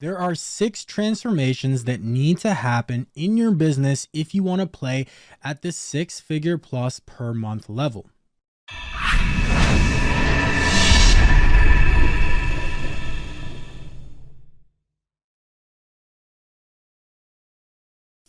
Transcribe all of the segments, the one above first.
There are 6 transformations that need to happen in your business if you want to play at the 6-figure plus per month level.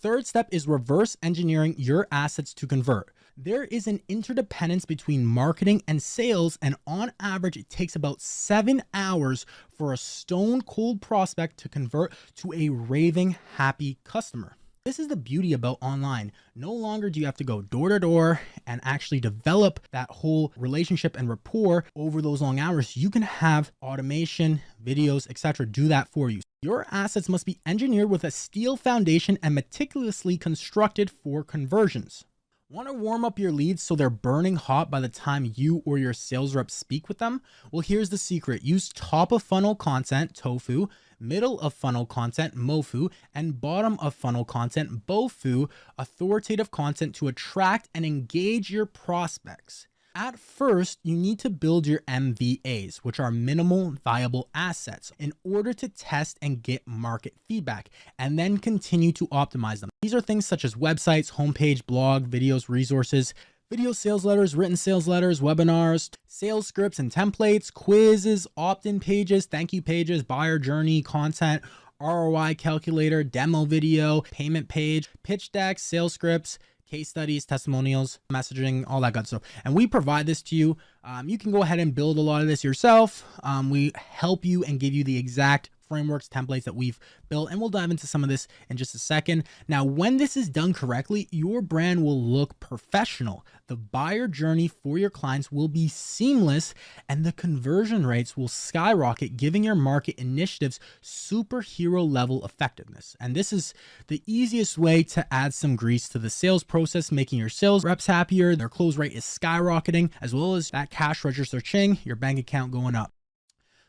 Third step is reverse engineering your assets to convert. There is an interdependence between marketing and sales, and on average, it takes about 7 hours for a stone cold prospect to convert to a raving happy customer. This is the beauty about online. No longer do you have to go door to door and actually develop that whole relationship and rapport over those long hours. You can have automation, videos, etc. do that for you. Your assets must be engineered with a steel foundation and meticulously constructed for conversions. Want to warm up your leads so they're burning hot by the time you or your sales rep speak with them? Well, here's the secret. Use top of funnel content, tofu, middle of funnel content, mofu, and bottom of funnel content, bofu, authoritative content to attract and engage your prospects. At first, you need to build your MVAs, which are minimal viable assets, in order to test and get market feedback, and then continue to optimize them. These are things such as websites, homepage, blog, videos, resources, video sales letters, written sales letters, webinars, sales scripts and templates, quizzes, opt-in pages, thank you pages, buyer journey, content, ROI calculator, demo video, payment page, pitch decks, sales scripts, case studies, testimonials, messaging, all that good stuff. And we provide this to you. You can go ahead and build a lot of this yourself. We help you and give you the exact frameworks, templates that we've built, and we'll dive into some of this in just a second. Now, when this is done correctly, your brand will look professional. The buyer journey for your clients will be seamless, and the conversion rates will skyrocket, giving your market initiatives superhero level effectiveness. And this is the easiest way to add some grease to the sales process, making your sales reps happier. Their close rate is skyrocketing, as well as that cash register ching, your bank account going up.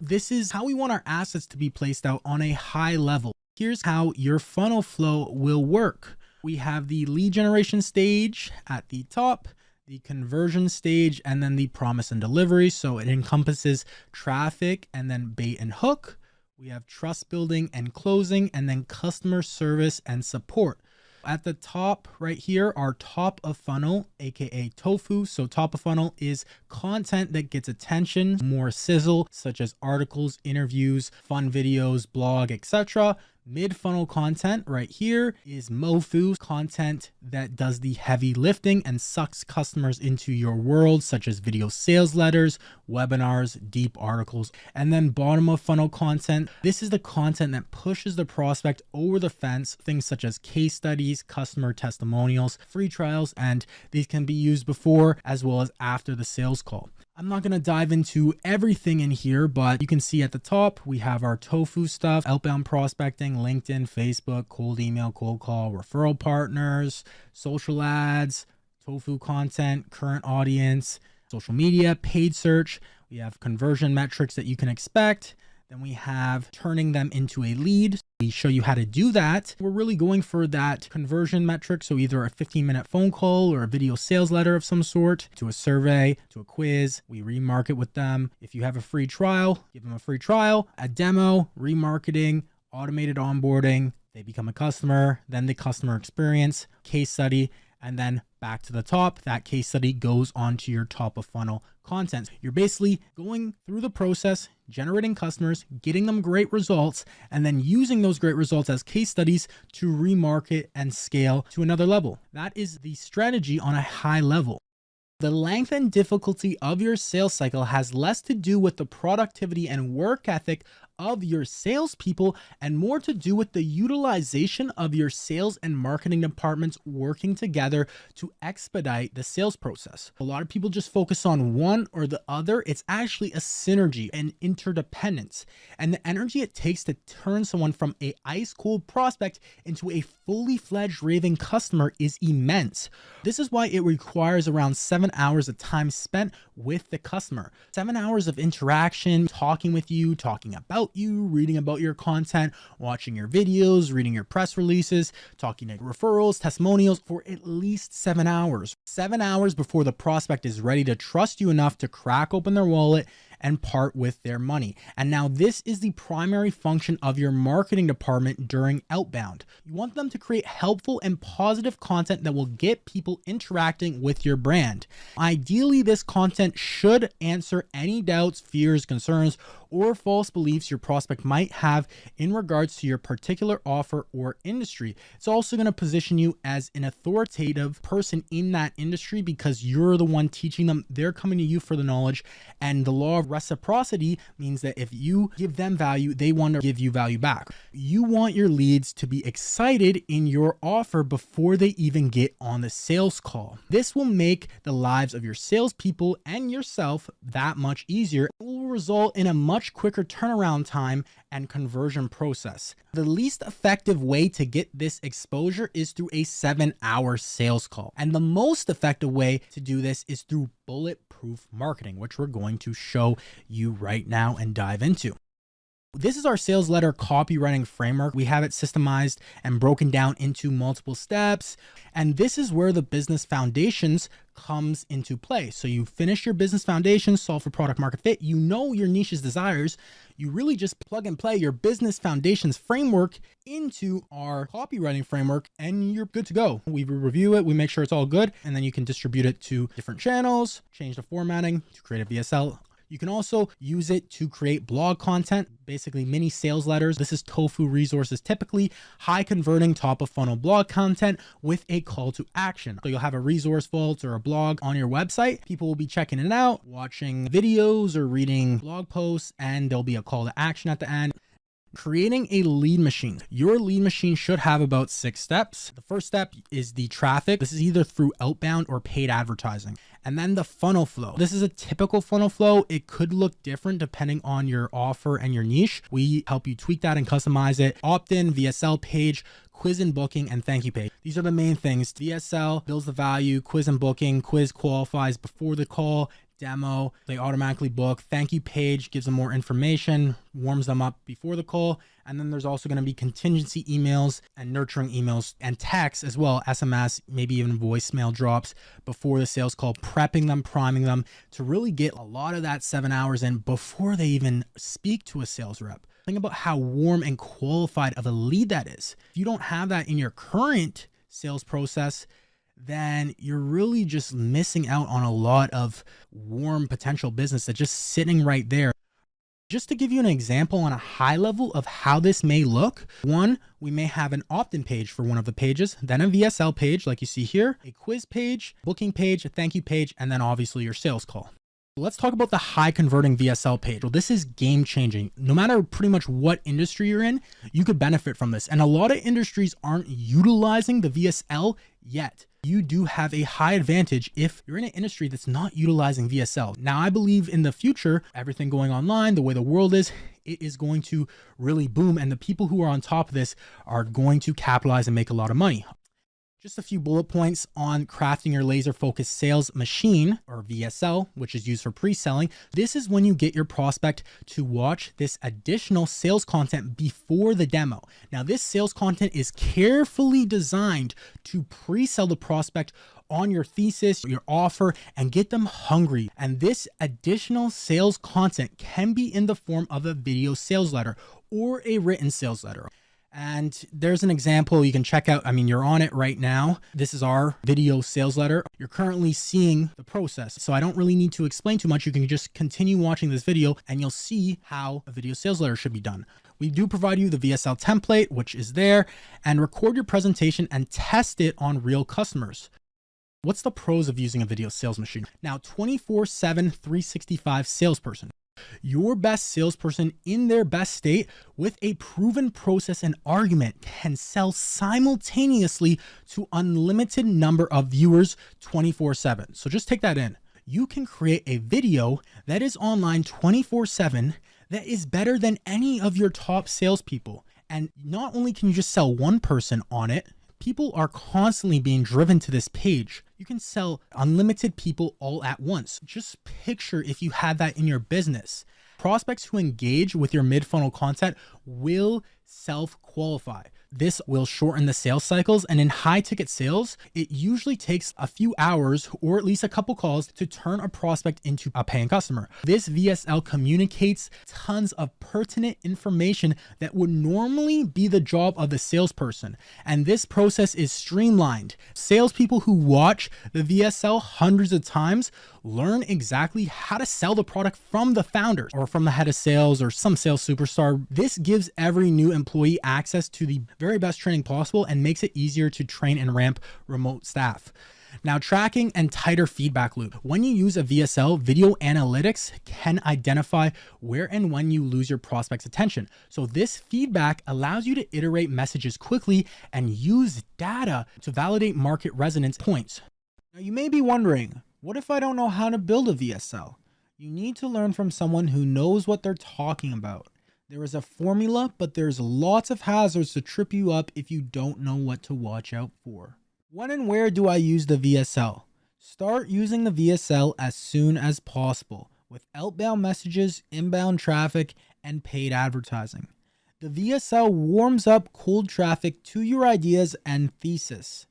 This is how we want our assets to be placed out on a high level. Here's how your funnel flow will work. We have the lead generation stage at the top, the conversion stage, and then the promise and delivery. So it encompasses traffic and then bait and hook. We have trust building and closing, and then customer service and support. At the top right here, our top of funnel, aka tofu. So top of funnel is content that gets attention, more sizzle, such as articles, interviews, fun videos, blog, etc. Mid funnel content right here is mofu, content that does the heavy lifting and sucks customers into your world, such as video sales letters, webinars, deep articles. And then bottom of funnel content, this is the content that pushes the prospect over the fence, things such as case studies, customer testimonials, free trials, and these can be used before as well as after the sales call. I'm not going to dive into everything in here, but you can see at the top, we have our tofu stuff, outbound prospecting, LinkedIn, Facebook, cold email, cold call, referral partners, social ads, tofu content, current audience, social media, paid search. We have conversion metrics that you can expect. Then we have turning them into a lead. We show you how to do that. We're really going for that conversion metric. So either a 15-minute phone call or a video sales letter of some sort, to a survey, to a quiz. We remarket with them. If you have a free trial, give them a free trial, a demo, remarketing, automated onboarding. They become a customer, then the customer experience, case study, and then back to the top. That case study goes onto your top of funnel content. You're basically going through the process, generating customers, getting them great results, and then using those great results as case studies to remarket and scale to another level. That is the strategy on a high level. The length and difficulty of your sales cycle has less to do with the productivity and work ethic of your salespeople and more to do with the utilization of your sales and marketing departments working together to expedite the sales process. A lot of people just focus on one or the other. It's actually a synergy and interdependence, and the energy it takes to turn someone from a ice cold prospect into a fully fledged raving customer is immense. This is why it requires around 7 hours of time spent with the customer. 7 hours of interaction, talking with you, talking about you, reading about your content, watching your videos, reading your press releases, talking to referrals, testimonials for at least 7 hours. 7 hours before the prospect is ready to trust you enough to crack open their wallet and part with their money. And now this is the primary function of your marketing department during outbound. You want them to create helpful and positive content that will get people interacting with your brand. Ideally, this content should answer any doubts, fears, concerns, or false beliefs your prospect might have in regards to your particular offer or industry. It's also going to position you as an authoritative person in that industry because you're the one teaching them. They're coming to you for the knowledge, and the law of reciprocity means that if you give them value, they want to give you value back. You want your leads to be excited in your offer before they even get on the sales call. This will make the lives of your salespeople and yourself that much easier. It will result in a much quicker turnaround time and conversion process. The least effective way to get this exposure is through a 7-hour sales call. And the most effective way to do this is through bulletproof marketing, which we're going to show you right now and dive into. This is our sales letter copywriting framework. We have it systemized and broken down into multiple steps. And this is where the business foundations comes into play. So you finish your business foundations, solve for product market fit. You know your niche's desires. You really just plug and play your business foundations framework into our copywriting framework and you're good to go. We review it. We make sure it's all good. And then you can distribute it to different channels, change the formatting to create a VSL. You can also use it to create blog content, basically mini sales letters. This is tofu resources, typically high converting top of funnel blog content with a call to action. So you'll have a resource vault or a blog on your website. People will be checking it out, watching videos or reading blog posts, and there'll be a call to action at the end. Creating a lead machine. Your lead machine should have about 6 steps. The first step is the traffic. This is either through outbound or paid advertising. And then the funnel flow. This is a typical funnel flow. It could look different depending on your offer and your niche. We help you tweak that and customize it. Opt-in, VSL page, quiz and booking, and thank you page. These are the main things. VSL builds the value, quiz and booking, quiz qualifies before the call, demo, they automatically book. Thank you page gives them more information, warms them up before the call. And then there's also going to be contingency emails and nurturing emails and text as well, SMS, maybe even voicemail drops before the sales call, prepping them, priming them to really get a lot of that 7 hours in before they even speak to a sales rep. Think about how warm and qualified of a lead that is. If you don't have that in your current sales process, then you're really just missing out on a lot of warm potential business that's just sitting right there. Just to give you an example on a high level of how this may look, one, we may have an opt-in page for one of the pages, then a VSL page like you see here, a quiz page, booking page, a thank you page, and then obviously your sales call. Let's talk about the high converting VSL page. Well, this is game changing. No matter pretty much what industry you're in, you could benefit from this. And a lot of industries aren't utilizing the VSL yet. You do have a high advantage if you're in an industry that's not utilizing VSL. Now, I believe in the future, everything going online, the way the world is, it is going to really boom. And the people who are on top of this are going to capitalize and make a lot of money. Just a few bullet points on crafting your laser focused sales machine, or VSL, which is used for pre-selling. This is when you get your prospect to watch this additional sales content before the demo. Now, this sales content is carefully designed to pre-sell the prospect on your thesis, your offer, and get them hungry. And this additional sales content can be in the form of a video sales letter or a written sales letter. And there's an example you can check out. I mean, you're on it right now. This is our video sales letter. You're currently seeing the process. So I don't really need to explain too much. You can just continue watching this video and you'll see how a video sales letter should be done. We do provide you the VSL template, which is there, and record your presentation and test it on real customers. What's the pros of using a video sales machine? Now, 24/7, 365 salesperson. Your best salesperson in their best state with a proven process and argument can sell simultaneously to unlimited number of viewers 24/7. So just take that in. You can create a video that is online 24/7 that is better than any of your top salespeople. And not only can you just sell one person on it, people are constantly being driven to this page. You can sell unlimited people all at once. Just picture if you had that in your business. Prospects who engage with your mid-funnel content will self-qualify. This will shorten the sales cycles, and in high ticket sales, it usually takes a few hours or at least a couple calls to turn a prospect into a paying customer. This VSL communicates tons of pertinent information that would normally be the job of the salesperson, and this process is streamlined. Salespeople who watch the VSL hundreds of times learn exactly how to sell the product from the founders or from the head of sales or some sales superstar. This gives every new employee access to the very best training possible and makes it easier to train and ramp remote staff. Now, tracking and tighter feedback loop. When you use a VSL, video analytics can identify where and when you lose your prospect's attention. So this feedback allows you to iterate messages quickly and use data to validate market resonance points. Now, you may be wondering, what if I don't know how to build a VSL? You need to learn from someone who knows what they're talking about. There is a formula, but there's lots of hazards to trip you up if you don't know what to watch out for. When and where do I use the VSL? Start using the VSL as soon as possible with outbound messages, inbound traffic, and paid advertising. The VSL warms up cold traffic to your ideas and thesis.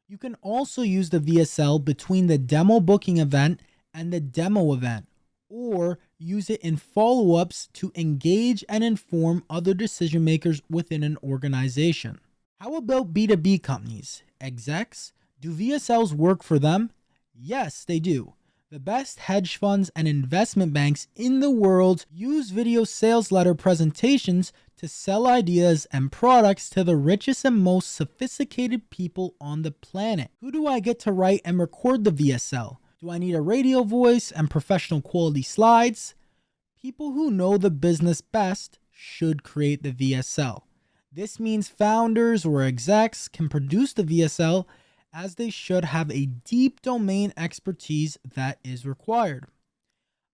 You can also use the VSL between the demo booking event and the demo event, or use it in follow-ups to engage and inform other decision makers within an organization. How about B2B companies? Execs? Do VSLs work for them? Yes, they do. The best hedge funds and investment banks in the world use video sales letter presentations to sell ideas and products to the richest and most sophisticated people on the planet. Who do I get to write and record the VSL? Do I need a radio voice and professional quality slides? People who know the business best should create the VSL. This means founders or execs can produce the VSL, as they should have a deep domain expertise that is required.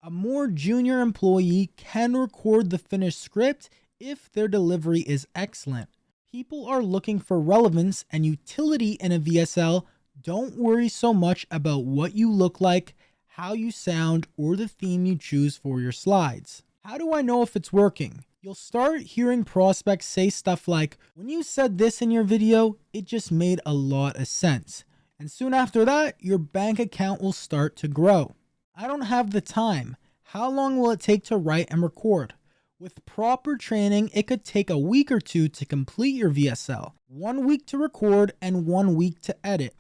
A more junior employee can record the finished script if their delivery is excellent. People are looking for relevance and utility in a VSL. Don't worry so much about what you look like, how you sound, or the theme you choose for your slides. How do I know if it's working? You'll start hearing prospects say stuff like, when you said this in your video, it just made a lot of sense. And soon after that, your bank account will start to grow. I don't have the time. How long will it take to write and record? With proper training, it could take a week or two to complete your VSL, 1 week to record and 1 week to edit.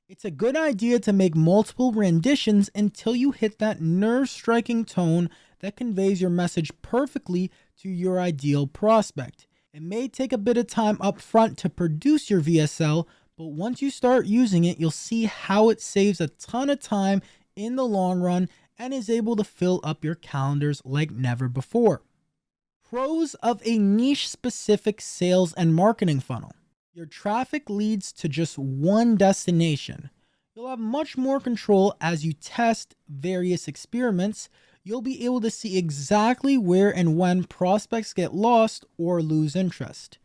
It's a good idea to make multiple renditions until you hit that nerve-striking tone that conveys your message perfectly to your ideal prospect. It may take a bit of time up front to produce your VSL, but once you start using it, you'll see how it saves a ton of time in the long run and is able to fill up your calendars like never before. Pros of a niche-specific sales and marketing funnel. Your traffic leads to just one destination. You'll have much more control as you test various experiments. You'll be able to see exactly where and when prospects get lost or lose interest.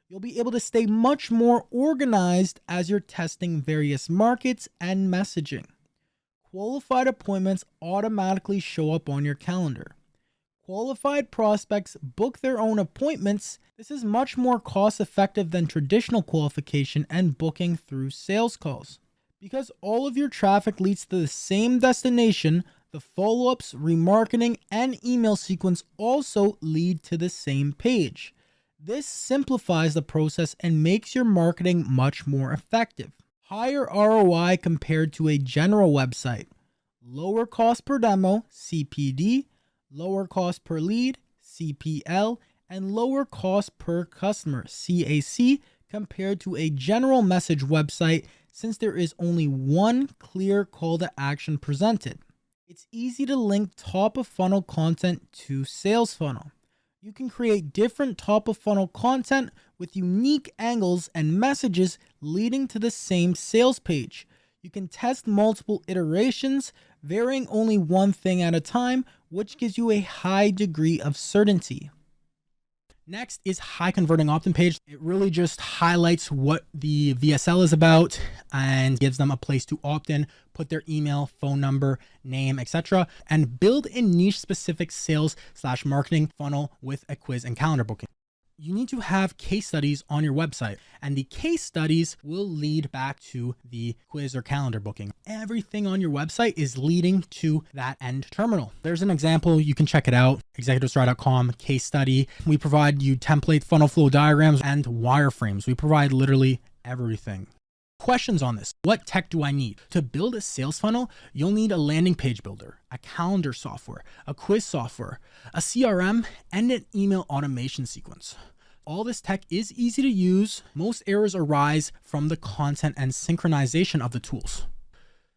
You'll be able to stay much more organized as you're testing various markets and messaging. Qualified appointments automatically show up on your calendar. Qualified prospects book their own appointments. This is much more cost effective than traditional qualification and booking through sales calls. Because all of your traffic leads to the same destination, the follow-ups, remarketing, and email sequence also lead to the same page. This simplifies the process and makes your marketing much more effective. Higher ROI compared to a general website. Lower cost per demo, CPD, lower cost per lead, CPL, and lower cost per customer, CAC, compared to a general message website, since there is only one clear call to action presented. It's easy to link top of funnel content to sales funnel. You can create different top of funnel content with unique angles and messages leading to the same sales page. You can test multiple iterations, varying only one thing at a time, which gives you a high degree of certainty. Next is high converting opt-in page. It really just highlights what the VSL is about and gives them a place to opt in, put their email, phone number, name, etc., and build a niche specific sales/marketing funnel with a quiz and calendar booking. You need to have case studies on your website, and the case studies will lead back to the quiz or calendar booking. Everything on your website is leading to that end terminal. There's an example, you can check it out, ExecutiveStride.com case study. We provide you template, funnel flow diagrams, and wireframes. We provide literally everything. Questions on this. What tech do I need? To build a sales funnel, you'll need a landing page builder, a calendar software, a quiz software, a CRM, and an email automation sequence. All this tech is easy to use. Most errors arise from the content and synchronization of the tools.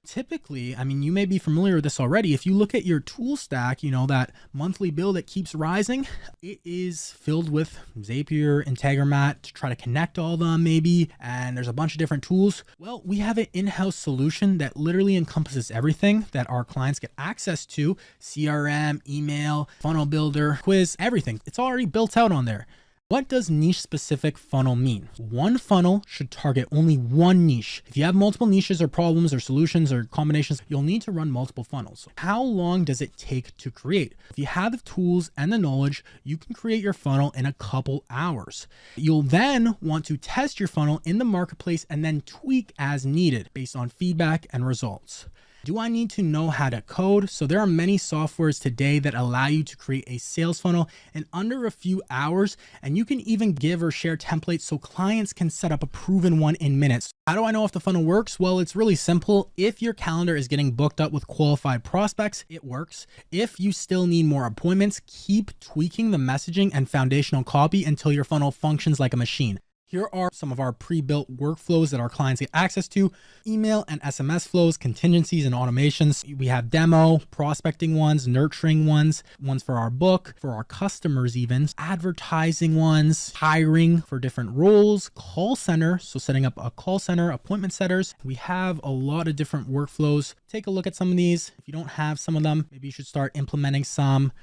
Typically, I mean, you may be familiar with this already. If you look at your tool stack, you know, that monthly bill that keeps rising, it is filled with Zapier, Integromat to try to connect all of them maybe. And there's a bunch of different tools. Well, we have an in-house solution that literally encompasses everything that our clients get access to: CRM, email, funnel builder, quiz, everything. It's already built out on there. What does niche specific funnel mean? One funnel should target only one niche. If you have multiple niches or problems or solutions or combinations, you'll need to run multiple funnels. How long does it take to create? If you have the tools and the knowledge, you can create your funnel in a couple hours. You'll then want to test your funnel in the marketplace and then tweak as needed based on feedback and results. Do I need to know how to code? So there are many softwares today that allow you to create a sales funnel in under a few hours, and you can even give or share templates so clients can set up a proven one in minutes. How do I know if the funnel works? Well, it's really simple. If your calendar is getting booked up with qualified prospects, it works. If you still need more appointments, keep tweaking the messaging and foundational copy until your funnel functions like a machine. Here are some of our pre-built workflows that our clients get access to: email and SMS flows, contingencies and automations. We have demo, prospecting ones, nurturing ones for our book, for our customers even, advertising ones, hiring for different roles, call center, so setting up a call center, appointment setters. We have a lot of different workflows. Take a look at some of these. If you don't have some of them, maybe you should start implementing some.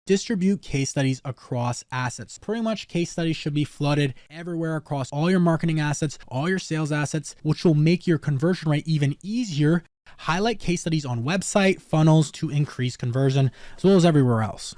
Distribute case studies across assets. Pretty much case studies should be flooded everywhere across all your marketing assets, all your sales assets, which will make your conversion rate even easier. Highlight case studies on website, funnels to increase conversion, as well as everywhere else.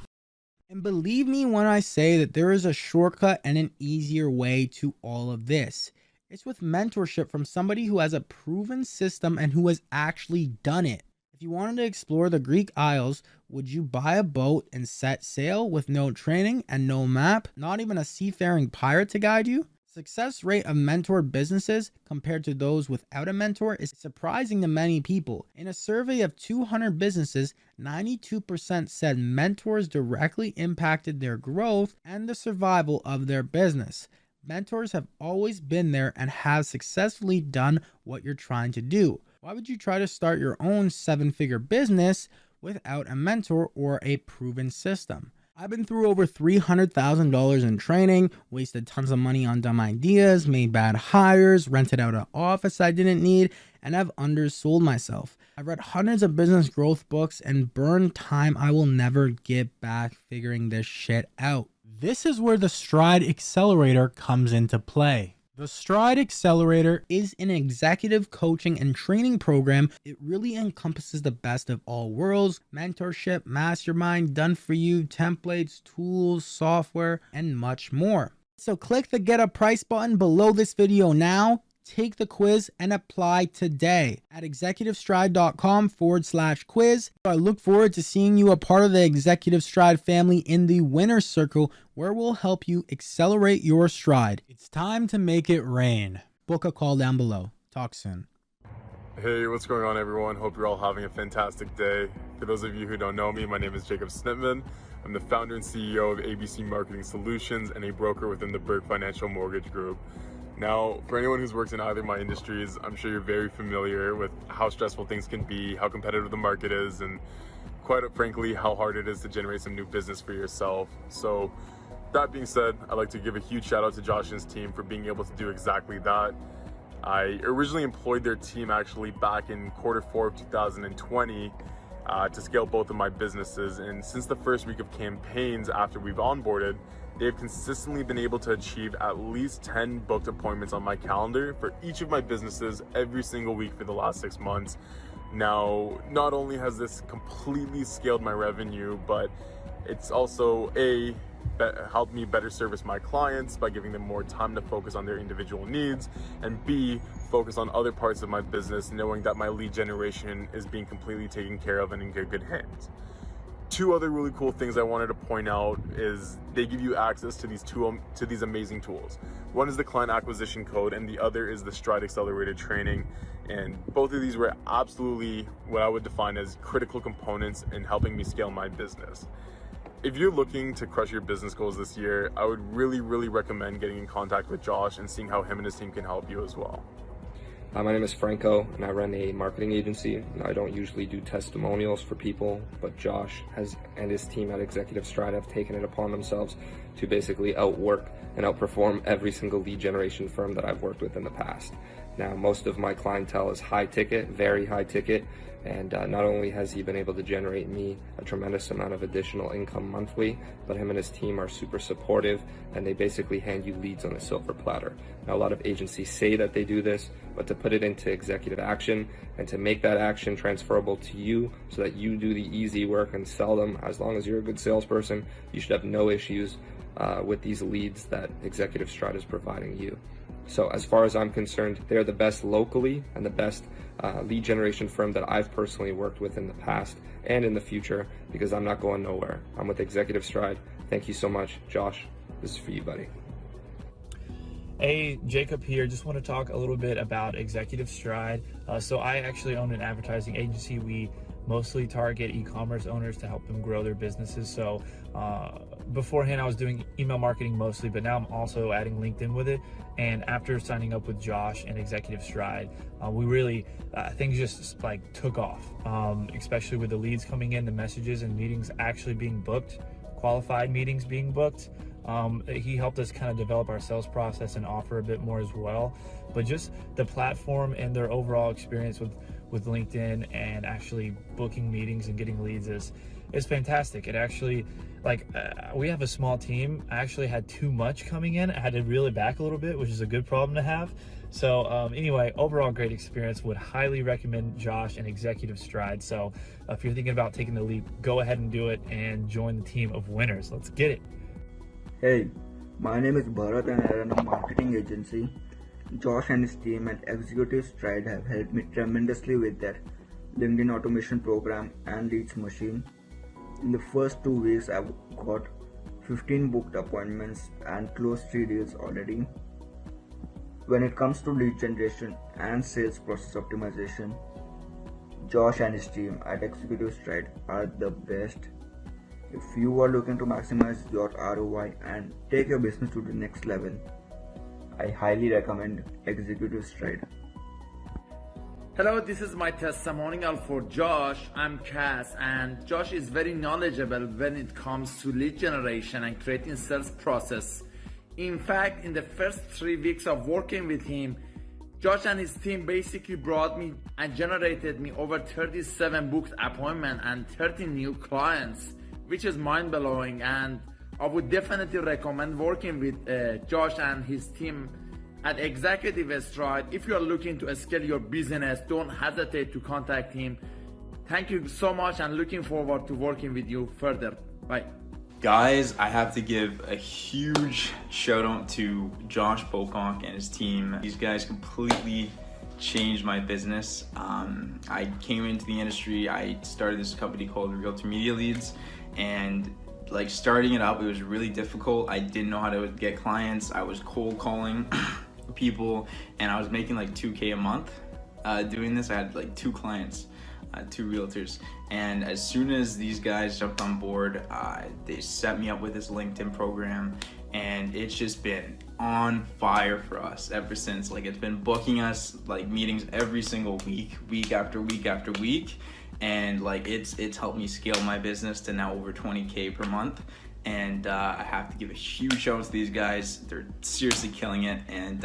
And believe me when I say that there is a shortcut and an easier way to all of this. It's with mentorship from somebody who has a proven system and who has actually done it. If you wanted to explore the Greek Isles, would you buy a boat and set sail with no training and no map, not even a seafaring pirate to guide you? Success rate of mentored businesses compared to those without a mentor is surprising to many people. In a survey of 200 businesses, 92% said mentors directly impacted their growth and the survival of their business. Mentors have always been there and have successfully done what you're trying to do. Why would you try to start your own 7-figure business without a mentor or a proven system? I've been through over $300,000 in training, wasted tons of money on dumb ideas, made bad hires, rented out an office I didn't need, and I've undersold myself. I've read hundreds of business growth books and burned time I will never get back figuring this shit out. This is where the S.T.R.I.D.E Accelerator comes into play. The S.T.R.I.D.E Accelerator is an executive coaching and training program. It really encompasses the best of all worlds: mentorship, mastermind, done for you, templates, tools, software, and much more. So click the get a price button below this video now. Take the quiz and apply today at ExecutiveStride.com/quiz. I look forward to seeing you a part of the Executive Stride family in the winner's circle, where we'll help you accelerate your stride. It's time to make it rain. Book a call down below. Talk soon. Hey, what's going on, everyone? Hope you're all having a fantastic day. For those of you who don't know me, my name is Jacob Snitman. I'm the founder and CEO of ABC Marketing Solutions and a broker within the Burke Financial Mortgage Group. Now, for anyone who's worked in either of my industries, I'm sure you're very familiar with how stressful things can be, how competitive the market is, and quite frankly, how hard it is to generate some new business for yourself. So that being said, I'd like to give a huge shout out to Josh and his team for being able to do exactly that. I originally employed their team actually back in Q4 of 2020 to scale both of my businesses. And since the first week of campaigns after we've onboarded, they've consistently been able to achieve at least 10 booked appointments on my calendar for each of my businesses every single week for the last 6 months. Now, not only has this completely scaled my revenue, but it's also help me better service my clients by giving them more time to focus on their individual needs, and B, focus on other parts of my business, knowing that my lead generation is being completely taken care of and in good hands. Two other really cool things I wanted to point out is they give you access to these amazing tools. One is the client acquisition code, and the other is the S.T.R.I.D.E Accelerator training. And both of these were absolutely what I would define as critical components in helping me scale my business. If you're looking to crush your business goals this year, I would really recommend getting in contact with Josh and seeing how him and his team can help you as well. My name is Franco, and I run a marketing agency. And I don't usually do testimonials for people, but Josh and his team at ExecutiveStride have taken it upon themselves to basically outwork and outperform every single lead generation firm that I've worked with in the past. Now, most of my clientele is high ticket, very high ticket, and not only has he been able to generate me a tremendous amount of additional income monthly, but him and his team are super supportive, and they basically hand you leads on a silver platter. Now, a lot of agencies say that they do this, but to put it into executive action and to make that action transferable to you so that you do the easy work and sell them, as long as you're a good salesperson, you should have no issues with these leads that ExecutiveStride is providing you. So as far as I'm concerned, they're the best locally and the best lead generation firm that I've personally worked with in the past and in the future, because I'm not going nowhere. I'm with ExecutiveStride. Thank you so much. Josh, this is for you, buddy. Hey, Jacob here. Just want to talk a little bit about ExecutiveStride. So I actually own an advertising agency. We mostly target e-commerce owners to help them grow their businesses. So beforehand I was doing email marketing mostly, but now I'm also adding LinkedIn with it. And after signing up with Josh and ExecutiveStride, we really, things just like took off, especially with the leads coming in, the messages and meetings actually being booked, qualified meetings being booked. He helped us kind of develop our sales process and offer a bit more as well. But just the platform and their overall experience with LinkedIn and actually booking meetings and getting leads is fantastic. It actually, we have a small team. I actually had too much coming in. I had to reel it back a little bit, which is a good problem to have. So anyway, overall great experience. Would highly recommend Josh and ExecutiveStride. So if you're thinking about taking the leap, go ahead and do it and join the team of winners. Let's get it. Hey, my name is Bharat and I run a marketing agency. Josh and his team at ExecutiveStride have helped me tremendously with their LinkedIn automation program and leads machine. In the first 2 weeks, I've got 15 booked appointments and closed 3 deals already. When it comes to lead generation and sales process optimization, Josh and his team at ExecutiveStride are the best. If you are looking to maximize your ROI and take your business to the next level, I highly recommend ExecutiveStride. Hello, this is my testimonial for Josh. I'm Cass, and Josh is very knowledgeable when it comes to lead generation and creating sales process. In fact, in the first 3 weeks of working with him, Josh and his team basically brought me and generated me over 37 booked appointments and 30 new clients, which is mind-blowing, and I would definitely recommend working with Josh and his team at ExecutiveStride. If you are looking to scale your business, don't hesitate to contact him. Thank you so much and looking forward to working with you further. Bye. Guys, I have to give a huge shout out to Josh Pocock and his team. These guys completely changed my business. I came into the industry, I started this company called Realtor Media Leads, and starting it up, it was really difficult. I didn't know how to get clients. I was cold calling people, and I was making like $2K a month doing this. I had 2 clients, 2 realtors, and as soon as these guys jumped on board, they set me up with this LinkedIn program, and it's just been on fire for us ever since. It's been booking us meetings every single week after week after week, and it's helped me scale my business to now over 20K per month. And I have to give a huge shout out to these guys. They're seriously killing it. And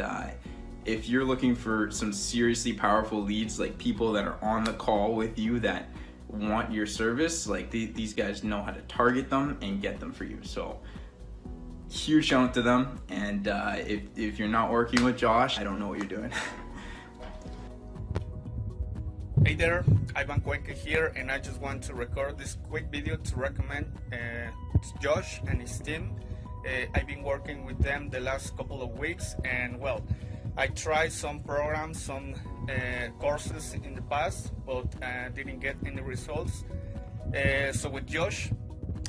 if you're looking for some seriously powerful leads, people that are on the call with you that want your service, these guys know how to target them and get them for you. So huge shout out to them. And if you're not working with Josh, I don't know what you're doing. Hey there, Ivan Cuenca here, and I just want to record this quick video to recommend Josh and his team I've been working with them the last couple of weeks, and well, I tried some programs, some courses in the past, but didn't get any results. So with Josh,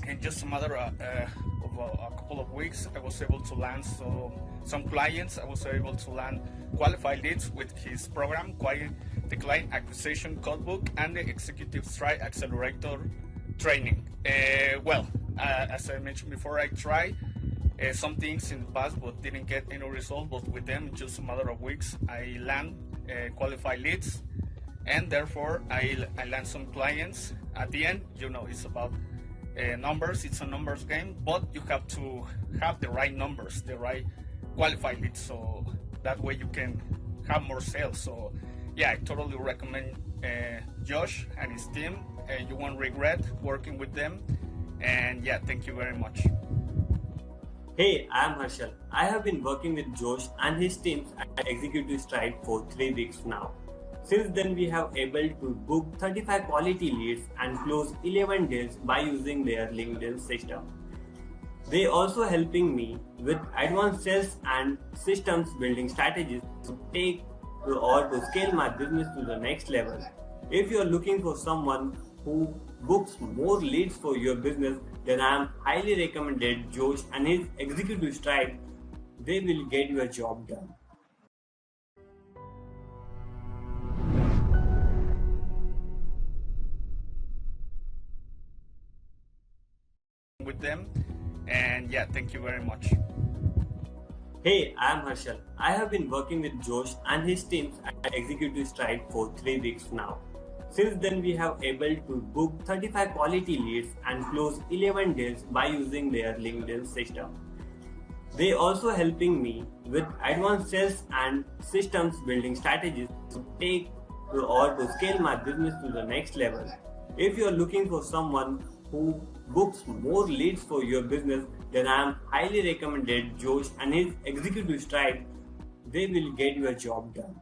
in just a matter of a couple of weeks, I was able to land some clients. I was able to land qualified leads with his program, the Client Acquisition Codebook, and the ExecutiveStride Accelerator training. As I mentioned before, I tried some things in the past but didn't get any result. But with them, in just a matter of weeks, I land qualified leads, and therefore I land some clients. At the end, it's about numbers. It's a numbers game, but you have to have the right numbers, the right qualified leads, so that way you can have more sales. So yeah, I totally recommend Josh and his team. You won't regret working with them. And yeah, thank you very much. Hey, I'm Harshal. I have been working with Josh and his teams at ExecutiveStride for 3 weeks now. Since then, we have able to book 35 quality leads and close 11 deals by using their LinkedIn system. They also helping me with advanced sales and systems building strategies to take or to scale my business to the next level. If you are looking for someone who books more leads for your business, then I am highly recommended Josh and his ExecutiveStride. They will get your job done. With them, and yeah, thank you very much. Hey, I'm Harshal. I have been working with Josh and his teams at ExecutiveStride for 3 weeks now. Since then, we have able to book 35 quality leads and close 11 deals by using their LinkedIn system. They also helping me with advanced sales and systems building strategies to take or to scale my business to the next level. If you are looking for someone who books more leads for your business, then I am highly recommended Josh and his ExecutiveStride. They will get your job done.